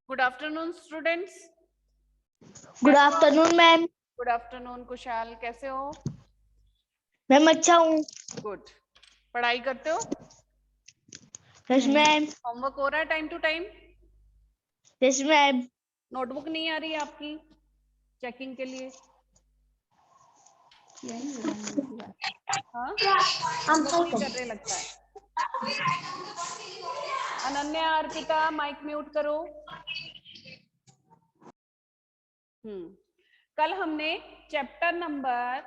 Good afternoon students. Good afternoon ma'am. Good afternoon Kushal, कैसे हो? Ma'am अच्छा हूँ। गुड। पढ़ाई करते हो? Yes ma'am. होमवर्क हो रहा है time to time? Yes ma'am. Notebook नहीं आ रही है आपकी चेकिंग के लिए? हाँ, होमवर्क नहीं कर रहे लगता है। अनन्या, अर्पिता, माइक म्यूट करो। कल हमने चैप्टर नंबर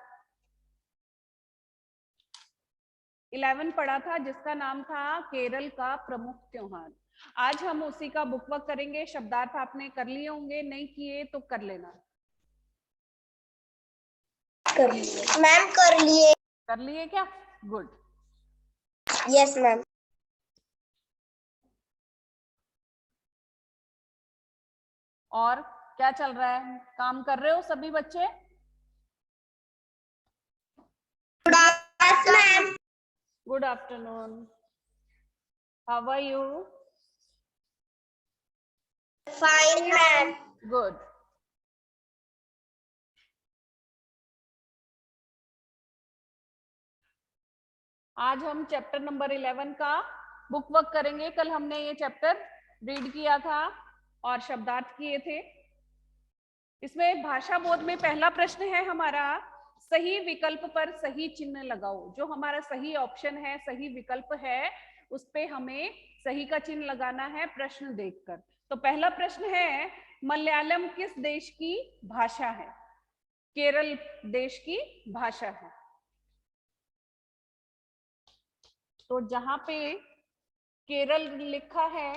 11 पढ़ा था जिसका नाम था केरल का प्रमुख त्योहार। आज हम उसी का बुक वर्क करेंगे। शब्दार्थ आपने कर लिए होंगे, नहीं किए तो कर लेना। कर लिए मैम। कर लिए क्या? गुड। Yes ma'am. और क्या चल रहा है? काम कर रहे हो सभी बच्चे? Ma'am. Good afternoon. How are you? Fine ma'am. Good. आज हम चैप्टर नंबर 11 का बुक वर्क करेंगे। कल हमने ये चैप्टर रीड किया था और शब्दार्थ किए थे। इसमें भाषा बोध में पहला प्रश्न है हमारा, सही विकल्प पर सही चिन्ह लगाओ। जो हमारा सही ऑप्शन है, सही विकल्प है, उस पे हमें सही का चिन्ह लगाना है प्रश्न देखकर। तो पहला प्रश्न है, मलयालम किस देश की भाषा है? केरल देश की भाषा है। तो जहां पे केरल लिखा है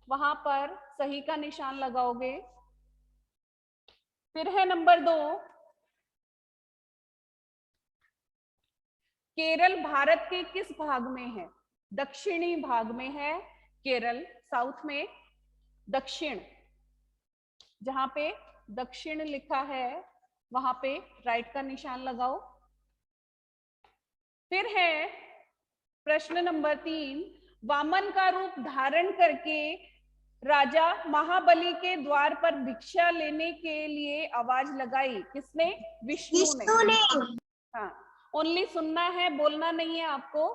वहां पर सही का निशान लगाओगे। फिर है नंबर 2, केरल भारत के किस भाग में है? दक्षिणी भाग में है केरल, साउथ में, दक्षिण। जहां पे दक्षिण लिखा है वहां पे राइट का निशान लगाओ। फिर है प्रश्न नंबर 3, वामन का रूप धारण करके राजा महाबली के द्वार पर भिक्षा लेने के लिए आवाज लगाई किसने? विष्णु ने। हाँ, ओनली सुनना है, बोलना नहीं है आपको।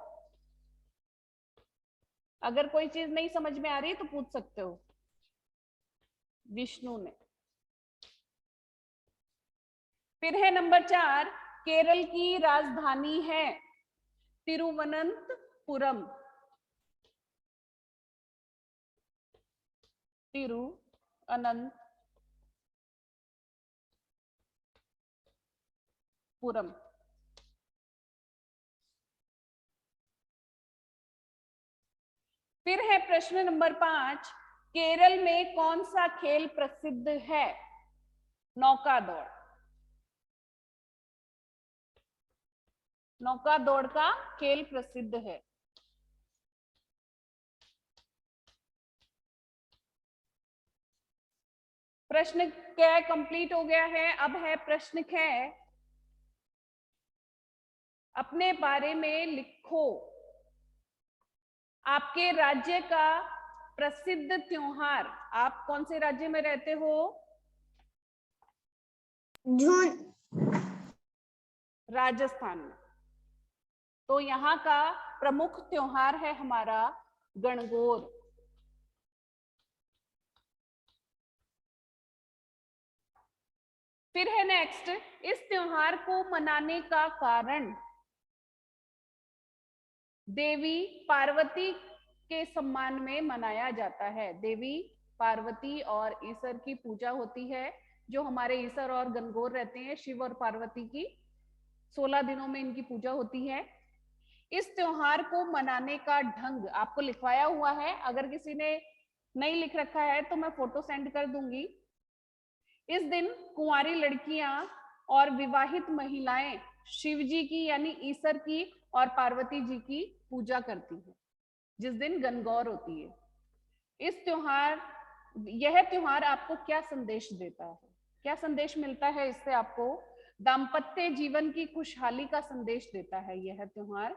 अगर कोई चीज नहीं समझ में आ रही तो पूछ सकते हो। विष्णु ने। फिर है नंबर 4, केरल की राजधानी है तिरुवनंतपुरम। तिरुअनंतपुरम। फिर है प्रश्न नंबर 5, केरल में कौन सा खेल प्रसिद्ध है? नौका दौड़। नौका दौड़ का खेल प्रसिद्ध है। प्रश्न क कंप्लीट हो गया है। अब है प्रश्न ख, अपने बारे में लिखो। आपके राज्य का प्रसिद्ध त्योहार। आप कौन से राज्य में रहते हो? राजस्थान में। तो यहाँ का प्रमुख त्योहार है हमारा गणगौर। फिर है नेक्स्ट, इस त्योहार को मनाने का कारण देवी पार्वती के सम्मान में मनाया जाता है। देवी पार्वती और ईश्वर की पूजा होती है। जो हमारे ईश्वर और गणगौर रहते हैं, शिव और पार्वती की 16 दिनों में इनकी पूजा होती है। इस त्योहार को मनाने का ढंग आपको लिखवाया हुआ है। अगर किसी ने नहीं लिख रखा है तो मैं फोटो सेंड कर दूंगी। इस दिन कुंवारी लड़कियां और विवाहित महिलाएं शिव जी की यानी ईश्वर की और पार्वती जी की पूजा करती हैं जिस दिन गणगौर होती है। यह त्योहार आपको क्या संदेश देता है? क्या संदेश मिलता है इससे आपको? दाम्पत्य जीवन की खुशहाली का संदेश देता है यह त्योहार।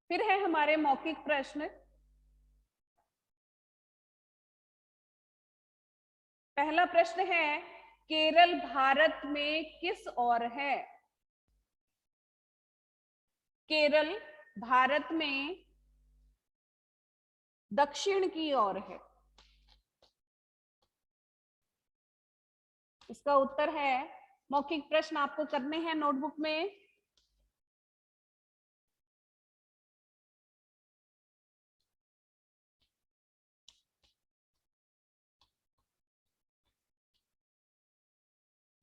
फिर है हमारे मौखिक प्रश्न, पहला प्रश्न है, केरल भारत में किस ओर है? केरल भारत में दक्षिण की ओर है। इसका उत्तर है, मौखिक प्रश्न आपको करने हैं नोटबुक में।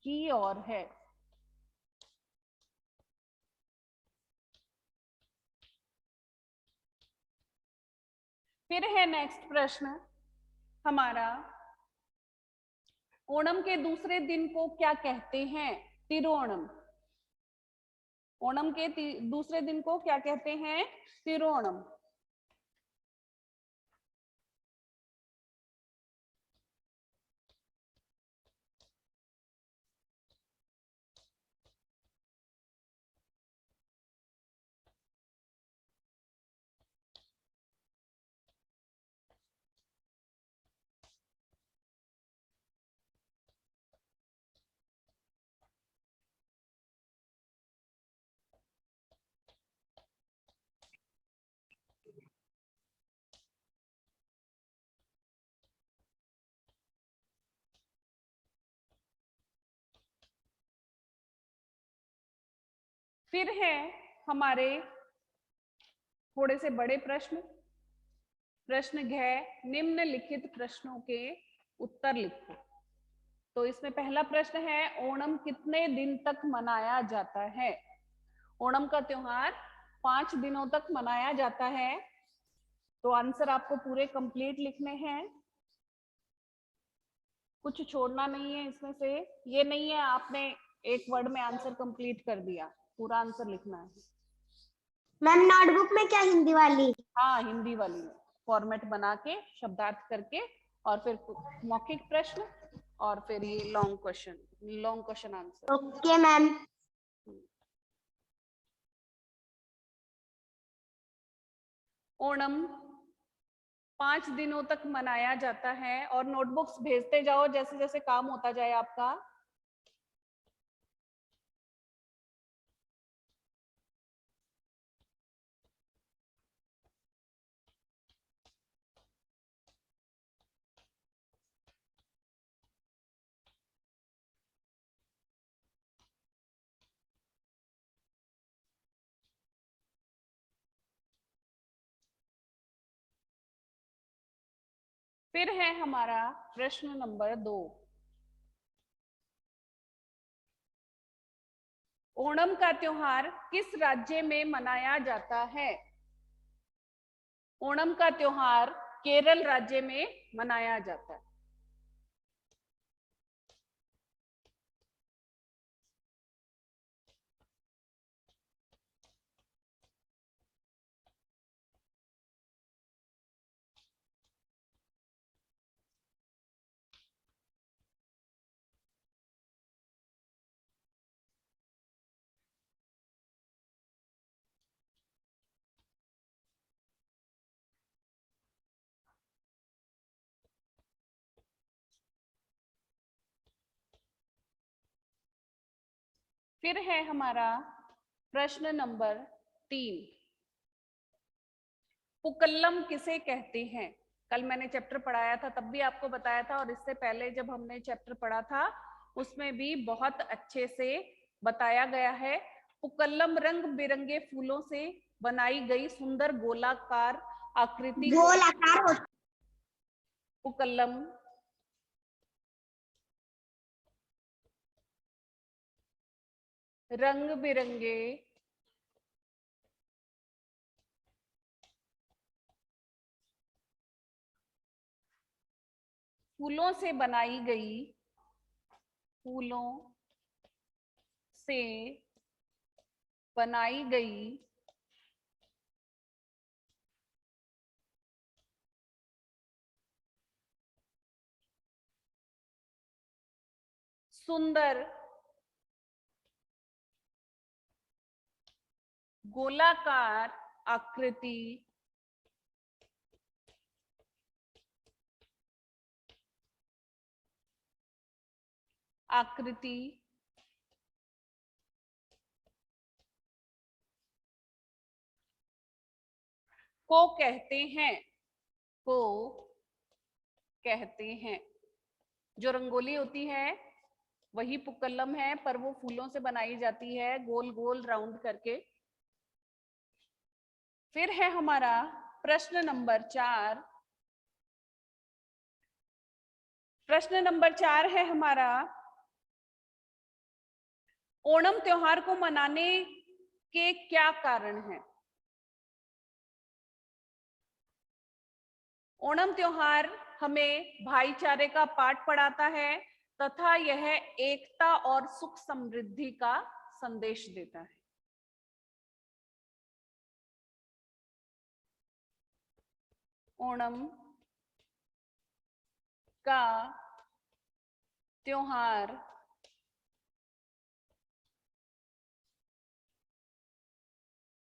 की ओर है। फिर है नेक्स्ट प्रश्न हमारा, ओणम के दूसरे दिन को क्या कहते हैं? तिरुओणम। ओणम के दूसरे दिन को क्या कहते हैं? तिरुओणम। फिर है हमारे थोड़े से बड़े प्रश्न। प्रश्न घ, निम्नलिखित प्रश्नों के उत्तर लिखो। तो इसमें पहला प्रश्न है, ओणम कितने दिन तक मनाया जाता है? ओणम का त्योहार 5 दिनों तक मनाया जाता है। तो आंसर आपको पूरे कंप्लीट लिखने हैं, कुछ छोड़ना नहीं है इसमें से। ये नहीं है आपने एक वर्ड में आंसर कंप्लीट कर दिया, पूरा आंसर लिखना है। मैम नोटबुक में क्या हिंदी वाली? हाँ, हिंदी वाली में फॉर्मेट बना के शब्दार्थ करके, और फिर मौखिक प्रश्न, और फिर ये long question answer. Okay ma'am. Onam 5 दिनों तक मनाया जाता है, और नोटबुक्स भेजते जाओ जैसे जैसे काम होता जाए आपका। फिर है हमारा प्रश्न नंबर 2, ओणम का त्योहार किस राज्य में मनाया जाता है? ओणम का त्योहार केरल राज्य में मनाया जाता है। फिर है हमारा प्रश्न नंबर 3, पुक्कलम किसे कहते हैं? कल मैंने चैप्टर पढ़ाया था, तब भी आपको बताया था, और इससे पहले जब हमने चैप्टर पढ़ा था उसमें भी बहुत अच्छे से बताया गया है। पुक्कलम रंग बिरंगे फूलों से बनाई गई सुंदर गोलाकार आकृति गोलाकार पुक्कलम रंग बिरंगे फूलों से बनाई गई, फूलों से बनाई गई सुंदर गोलाकार आकृति आकृति को कहते हैं, को कहते हैं। जो रंगोली होती है वही पुक्कलम है, पर वो फूलों से बनाई जाती है, गोल गोल राउंड करके। फिर है हमारा प्रश्न नंबर 4। प्रश्न नंबर 4 है हमारा, ओणम त्योहार को मनाने के क्या कारण हैं? ओणम त्योहार हमें भाईचारे का पाठ पढ़ाता है तथा यह एकता और सुख समृद्धि का संदेश देता है। ओणम का त्योहार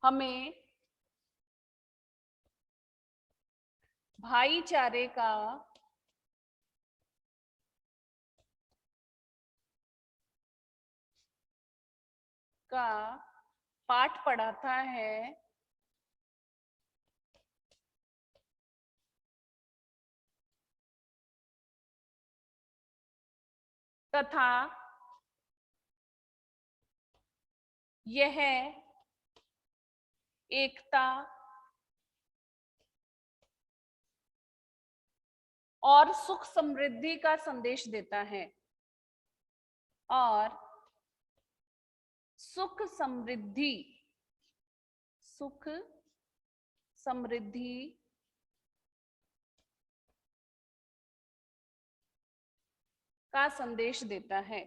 हमें भाईचारे का पाठ पढ़ाता है तथा यह एकता और सुख समृद्धि का संदेश देता है, और सुख समृद्धि का संदेश देता है।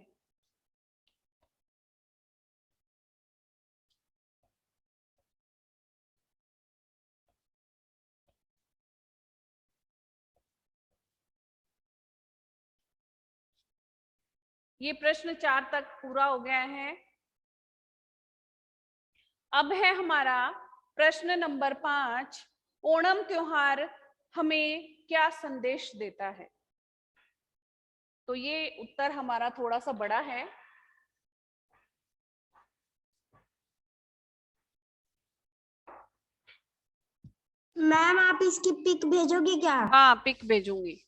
ये प्रश्न 4 तक पूरा हो गया है। अब है हमारा प्रश्न नंबर 5, ओणम त्योहार हमें क्या संदेश देता है? तो ये उत्तर हमारा थोड़ा सा बड़ा है। मैम आप इसकी पिक भेजोगी क्या? हाँ, पिक भेजूंगी।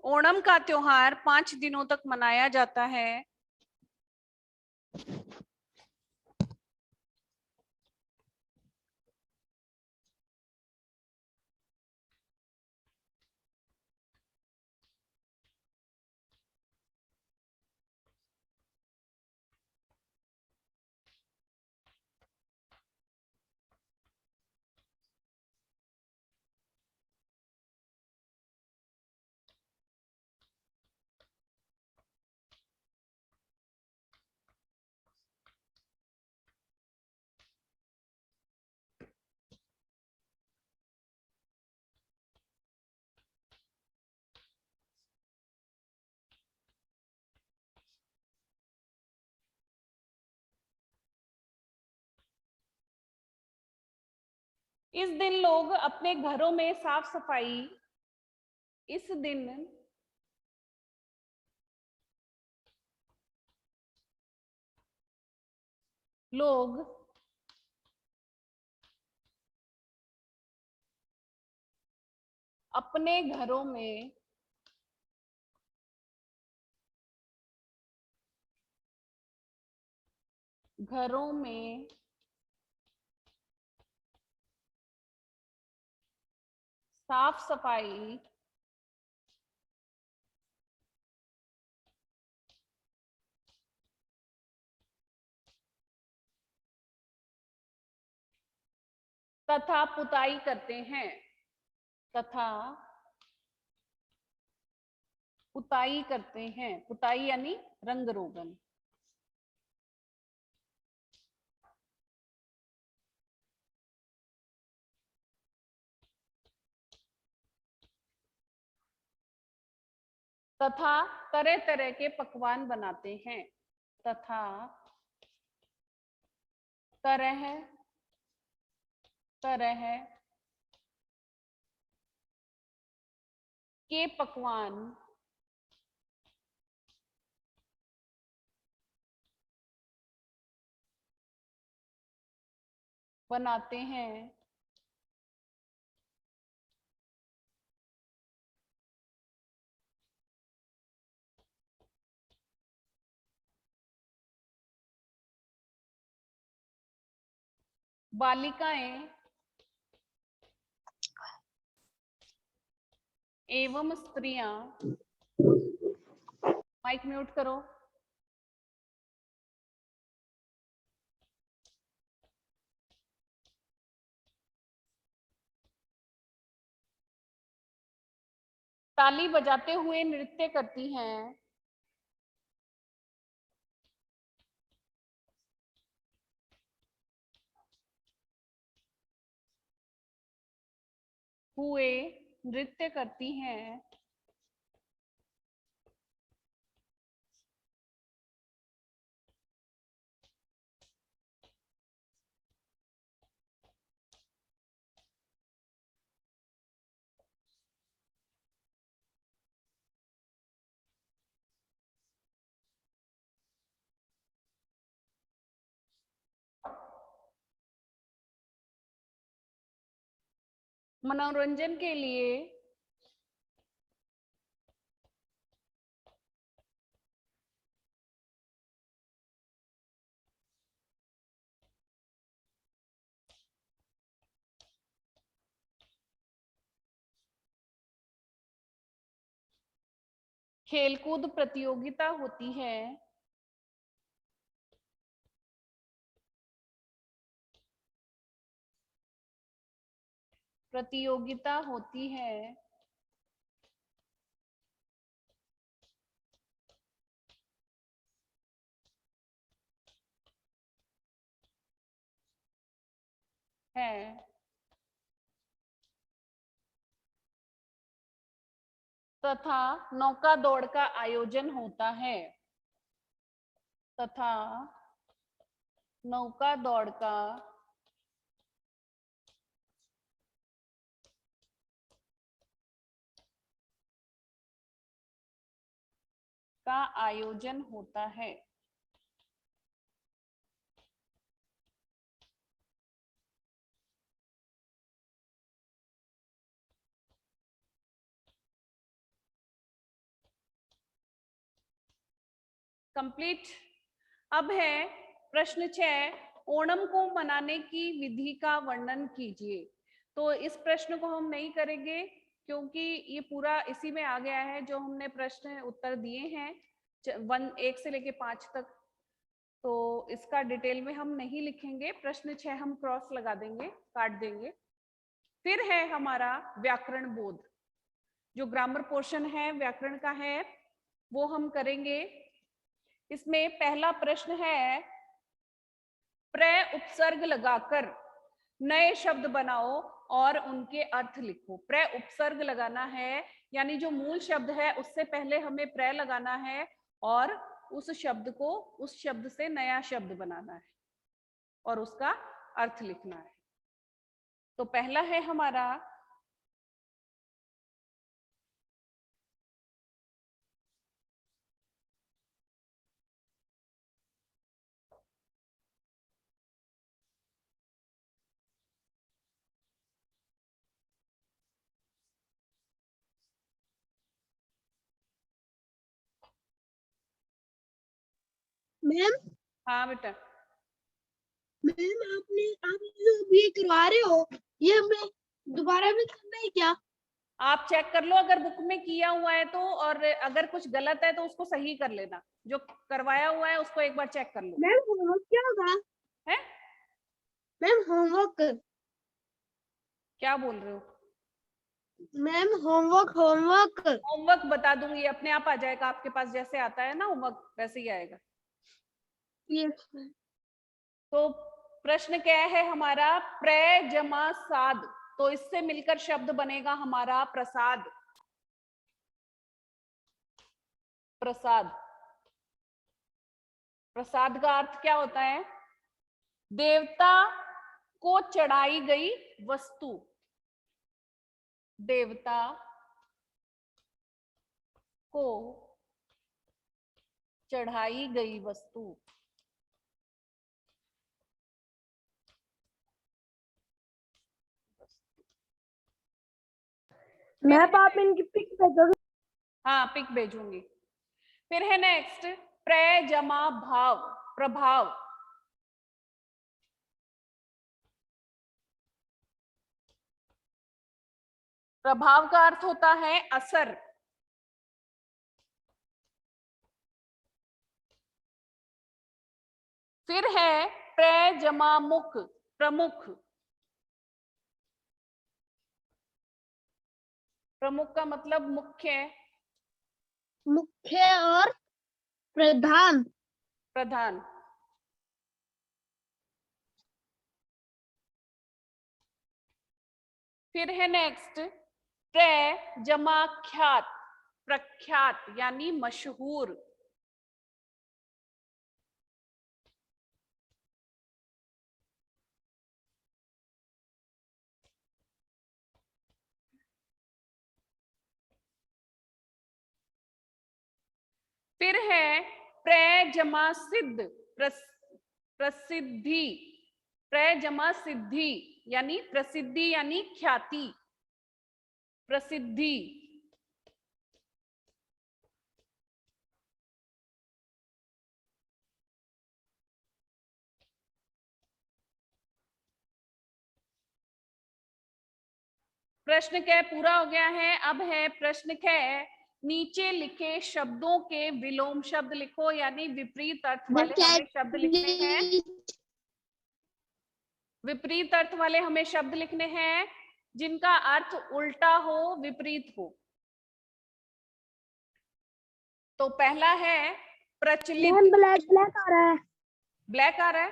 ओणम का त्योहार 5 दिनों तक मनाया जाता है। इस दिन लोग अपने घरों में साफ सफाई, इस दिन लोग अपने घरों में साफ सफाई तथा पुताई करते हैं, तथा पुताई करते हैं। पुताई यानी रंग रोगन। तथा तरह तरह के पकवान बनाते हैं। तथा तरह तरह के पकवान बनाते हैं। बालिकाएं एवं स्त्रियां, माइक म्यूट करो। ताली बजाते हुए नृत्य करती हैं। हुए नृत्य करती हैं। मनोरंजन के लिए खेलकूद प्रतियोगिता होती है। प्रतियोगिता होती है। है तथा नौका दौड़ का आयोजन होता है। तथा नौका दौड़ का आयोजन होता है। कंप्लीट। अब है प्रश्न 6, ओणम को मनाने की विधि का वर्णन कीजिए। तो इस प्रश्न को हम नहीं करेंगे क्योंकि ये पूरा इसी में आ गया है जो हमने प्रश्न उत्तर दिए हैं 1 से लेके 5 तक। तो इसका डिटेल में हम नहीं लिखेंगे। प्रश्न 6 हम क्रॉस लगा देंगे, काट देंगे। फिर है हमारा व्याकरण बोध, जो ग्रामर पोर्शन है व्याकरण का है, वो हम करेंगे। इसमें पहला प्रश्न है, प्रय उपसर्ग लगाकर नए शब्द बनाओ और उनके अर्थ लिखो। प्रय उपसर्ग लगाना है, यानी जो मूल शब्द है उससे पहले हमें प्रय लगाना है और उस शब्द से नया शब्द बनाना है और उसका अर्थ लिखना है। तो पहला है हमारा मैम हाँ बेटा, मैम आप जो ये करवा रहे हो ये हमें दोबारा भी करना है क्या? आप चेक कर लो अगर बुक में किया हुआ है तो, और अगर कुछ गलत है तो उसको सही कर लेना। जो करवाया हुआ है उसको एक बार चेक कर लो। मैम होमवर्क क्या होगा? है मैम होमवर्क। क्या बोल रहे हो? Ma'am homework homework. होमवर्क बता दूंगी, अपने आप आ जाएगा आपके पास। जैसे आता है ना होमवर्क वैसे ही आएगा। यस। तो प्रश्न क्या है हमारा, प्रय जमा साद, तो इससे मिलकर शब्द बनेगा हमारा प्रसाद। प्रसाद। प्रसाद का अर्थ क्या होता है? देवता को चढ़ाई गई वस्तु। देवता को चढ़ाई गई वस्तु। मैम आप इनकी पिक भेजोगे? हाँ, पिक भेजूंगी। फिर है नेक्स्ट प्र जमा भाव, प्रभाव। प्रभाव का अर्थ होता है असर। फिर है प्र जमा मुख, प्रमुख। प्रमुख का मतलब मुख्य, मुख्य और प्रधान। प्रधान। फिर है नेक्स्ट प्र जमा ख्यात, प्रख्यात यानी मशहूर। फिर है प्र जमा सिद्ध, प्रसिद्धि। प्र जमा सिद्धि यानी प्रसिद्धि यानी ख्याति, प्रसिद्धि। प्रश्न क पूरा हो गया है। अब है प्रश्न ख। नीचे लिखे शब्दों के विलोम शब्द लिखो, यानी विपरीत अर्थ वाले हमें शब्द लिखने हैं। विपरीत अर्थ वाले हमें शब्द लिखने हैं जिनका अर्थ उल्टा हो, विपरीत हो। तो पहला है प्रचलित। ब्लैक ब्लैक आ रहा है। ब्लैक आ रहा है?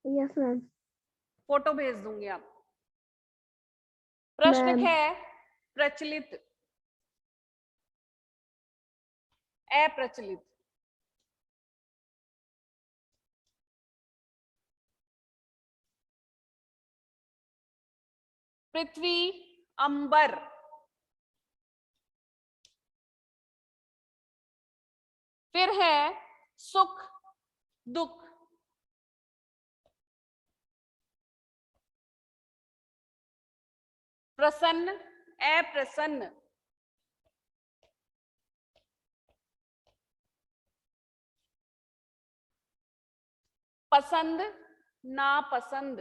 Yes ma'am. फोटो भेज दूंगी आप। प्रश्न है प्रचलित, अप्रचलित। पृथ्वी, अंबर। फिर है सुख, दुख। प्रसन्न, अप्रसन्न। पसंद, नापसंद।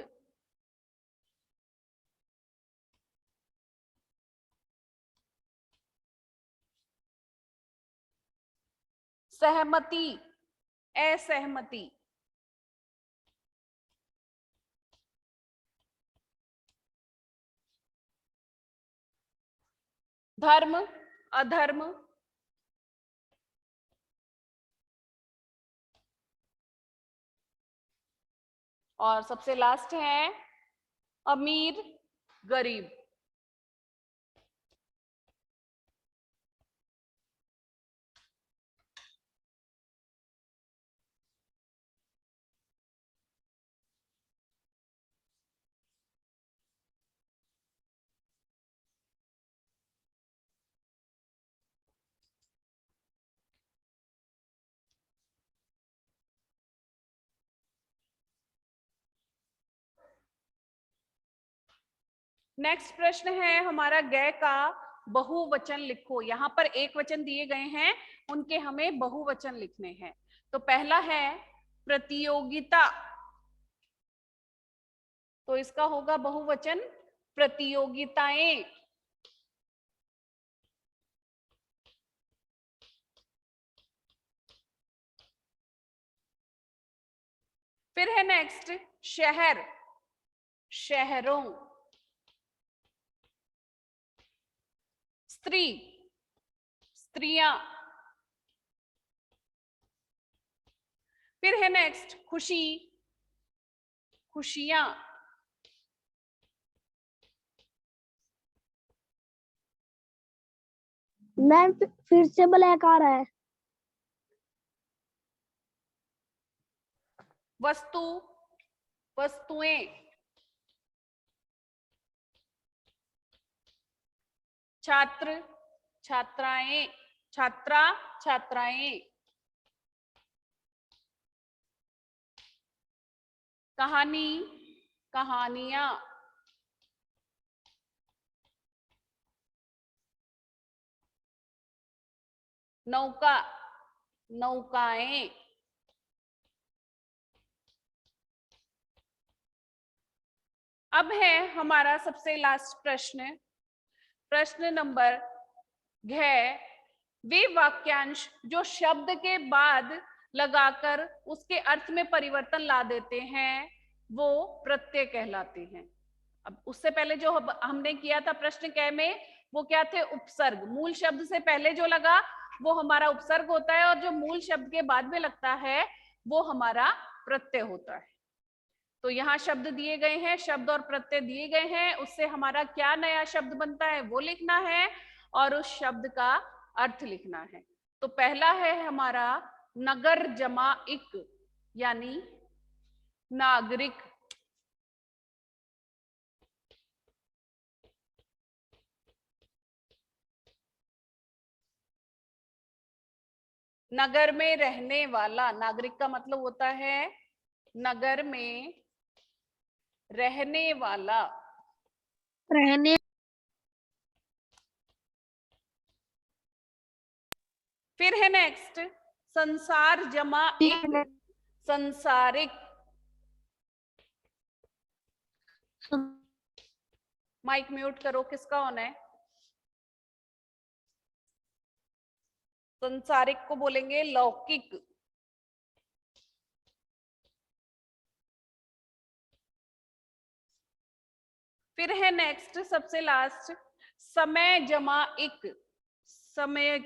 सहमति, असहमति। धर्म, अधर्म। और सबसे लास्ट है अमीर, गरीब। नेक्स्ट प्रश्न है हमारा गय का बहुवचन लिखो। यहाँ पर एक वचन दिए गए हैं, उनके हमें बहुवचन लिखने हैं। तो पहला है प्रतियोगिता, तो इसका होगा बहुवचन प्रतियोगिताएं। फिर है नेक्स्ट शहर, शहरों। स्त्री, स्त्रियां। फिर है नेक्स्ट खुशी, खुशियां। मैम फिर से ब्लैक आ रहा है। वस्तु, वस्तुएं, छात्र, छात्राएं, छात्रा, छात्राएं, कहानी, कहानियां, नौका, नौकाएं। अब है हमारा सबसे लास्ट प्रश्न, प्रश्न नंबर 6। वे वाक्यांश जो शब्द के बाद लगाकर उसके अर्थ में परिवर्तन ला देते हैं वो प्रत्यय कहलाते हैं। अब उससे पहले जो हमने किया था प्रश्न क में, वो क्या थे? उपसर्ग। मूल शब्द से पहले जो लगा वो हमारा उपसर्ग होता है, और जो मूल शब्द के बाद में लगता है वो हमारा प्रत्यय होता है। तो यहाँ शब्द दिए गए हैं, शब्द और प्रत्यय दिए गए हैं, उससे हमारा क्या नया शब्द बनता है वो लिखना है, और उस शब्द का अर्थ लिखना है। तो पहला है हमारा नगर जमा इक, यानी नागरिक। नगर में रहने वाला, नागरिक का मतलब होता है नगर में रहने वाला। रहने। फिर है नेक्स्ट संसार जमा एक, संसारिक। माइक म्यूट करो, किसका ऑन है? संसारिक को बोलेंगे लौकिक। फिर है नेक्स्ट सबसे लास्ट समय जमा इक, समय।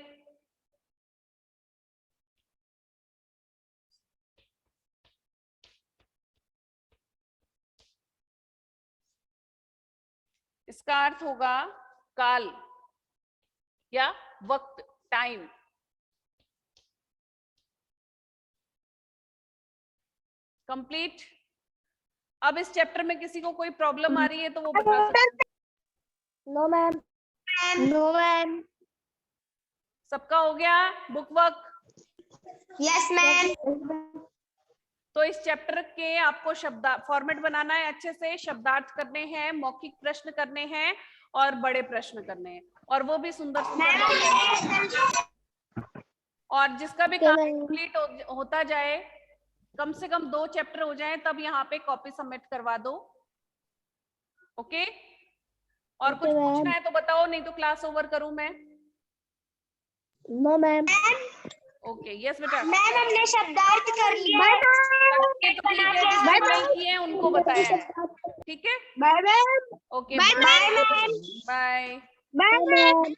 इसका अर्थ होगा काल या वक्त, टाइम। कंप्लीट। अब इस चैप्टर में किसी को कोई प्रॉब्लम आ रही है तो वो बता सकते हैं। No ma'am. No ma'am. सबका हो गया बुक वर्क? Yes ma'am. तो इस चैप्टर के आपको शब्द फॉर्मेट बनाना है, अच्छे से शब्दार्थ करने हैं, मौखिक प्रश्न करने हैं और बड़े प्रश्न करने हैं, और वो भी सुंदर सुंदर। और जिसका भी काम कंप्लीट होता जाए, कम से कम 2 चैप्टर हो जाएं, तब यहाँ पे कॉपी सबमिट करवा दो। ओके? और कुछ पूछना है तो बताओ, नहीं तो क्लास ओवर करूं मैं? No ma'am. ओके, यस बेटा। मैम हमने शब्दार्थ कर लिया है, उनको बताया है। ठीक है? Bye ma'am. Okay, bye ma'am. Bye. Bye ma'am.